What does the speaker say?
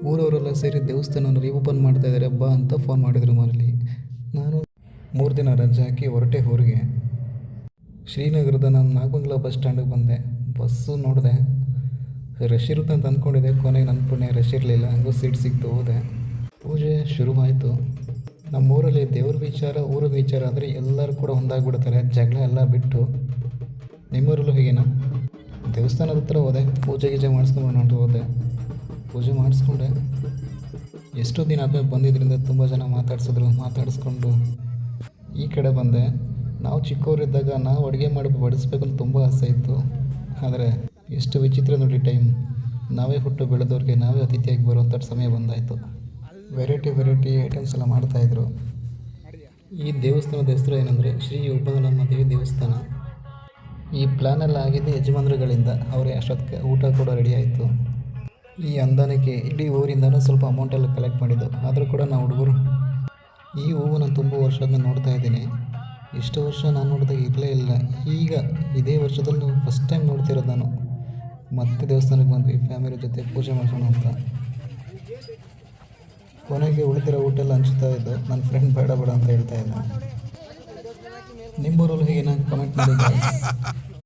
ಊರವರೆಲ್ಲ ಸೇರಿ ದೇವಸ್ಥಾನನ ರೀಓಪನ್ ಮಾಡ್ತಾ ಇದ್ದಾರೆ ಬಾ ಅಂತ ಫೋನ್ ಮಾಡಿದರು ಮನೇಲಿ. ನಾನು 3 ದಿನ ರಜೆ ಹಾಕಿ ಹೊರಟೆ ಊರಿಗೆ. ಶ್ರೀನಗರದ ನಾನು ನಾಗಮಂಗಲ ಬಸ್ ಸ್ಟ್ಯಾಂಡಿಗೆ ಬಂದೆ. ಬಸ್ಸು ನೋಡಿದೆ, ರಶ್ ಇರುತ್ತೆ ಅಂತ ಅಂದ್ಕೊಂಡಿದ್ದೆ. ಕೊನೆಗೆ ನನ್ನ ಪುಣ್ಯ ರಶ್ ಇರಲಿಲ್ಲ, ಹಂಗೂ ಸೀಟ್ ಸಿಕ್ತು. ಹೋದೆ, ಪೂಜೆ ಶುರುವಾಯಿತು. ನಮ್ಮೂರಲ್ಲಿ ದೇವ್ರ ವಿಚಾರ, ಊರ ವಿಚಾರ ಆದರೆ ಎಲ್ಲರೂ ಕೂಡ ಒಂದಾಗ್ಬಿಡ್ತಾರೆ, ಜಗಳ ಎಲ್ಲ ಬಿಟ್ಟು. ನಿಮ್ಮೂರಲ್ಲೂ ಹೀಗೇನಾ? ದೇವಸ್ಥಾನದ ಹತ್ರ ಹೋದೆ, ಪೂಜೆ ಗೀಜೆ ಮಾಡಿಸ್ಕೊಂಡು ಹೋದೆ. ಪೂಜೆ ಮಾಡಿಸ್ಕೊಂಡೆ. ಎಷ್ಟೋ ದಿನ ಆದಮೇಲೆ ಬಂದಿದ್ದರಿಂದ ತುಂಬ ಜನ ಮಾತಾಡಿಸ್ಕೊಂಡು ಈ ಕಡೆ ಬಂದೆ. ನಾವು ಚಿಕ್ಕವರಿದ್ದಾಗ ನಾವು ಅಡುಗೆ ಮಾಡಿ ಬಡಿಸ್ಬೇಕಂತ ತುಂಬ ಆಸೆ ಇತ್ತು. ಆದರೆ ಎಷ್ಟು ವಿಚಿತ್ರ ನೋಡಿ ಟೈಮ್. ನಾವೇ ಹುಟ್ಟು ಬೆಳೆದವ್ರಿಗೆ ನಾವೇ ಅತಿಥಿಯಾಗಿ ಬರುವಂಥ ಸಮಯ ಬಂದಾಯಿತು. ವೆರೈಟಿ ಐಟಮ್ಸ್ ಎಲ್ಲ ಮಾಡ್ತಾಯಿದ್ರು. ಈ ದೇವಸ್ಥಾನದ ಹೆಸರು ಏನಂದರೆ ಶ್ರೀ ಉಬ್ಬಲಮ್ಮ ದೇವಿ ದೇವಸ್ಥಾನ. ಈ ಪ್ಲ್ಯಾನೆಲ್ಲ ಆಗಿದ್ದು ಯಜಮಾನರುಗಳಿಂದ. ಅವರೇ ಅಷ್ಟೊತ್ತಿಗೆ ಊಟ ಕೂಡ ರೆಡಿ ಆಯಿತು. ಈ ಅಂದಾನಕ್ಕೆ ಇಡೀ ಊರಿಂದನೂ ಸ್ವಲ್ಪ ಅಮೌಂಟೆಲ್ಲ ಕಲೆಕ್ಟ್ ಮಾಡಿದ್ದು. ಆದರೂ ಕೂಡ ನಾವು ಹುಡುಗರು ಈ ಹೂವು ನಾನು ತುಂಬ ವರ್ಷದಿಂದ ನೋಡ್ತಾ ಇದ್ದೀನಿ. ಇಷ್ಟು ವರ್ಷ ನಾನು ನೋಡಿದಾಗ ಇರಲೇ ಇಲ್ಲ. ಈಗ ಇದೇ ವರ್ಷದಲ್ಲಿ ಫಸ್ಟ್ ಟೈಮ್ ನೋಡ್ತಿರೋದು ನಾನು. ಮತ್ತೆ ದೇವಸ್ಥಾನಕ್ಕೆ ಬಂದ್ವಿ ಫ್ಯಾಮಿಲಿ ಜೊತೆ ಪೂಜೆ ಮಾಡ್ಸೋಣ ಅಂತ. ಕೊನೆಗೆ ಉಳಿದಿರೋ ಊಟ ಎಲ್ಲ ಹಂಚ್ತಾ ಇದ್ದು. ನನ್ನ ಫ್ರೆಂಡ್ ಬೇಡ ಅಂತ ಹೇಳ್ತಾ ಇದ್ದ. ನಿಮ್ಮೂರಲ್ಲೂ ಹೀಗೆ ಕಮೆಂಟ್ ಮಾಡಿ.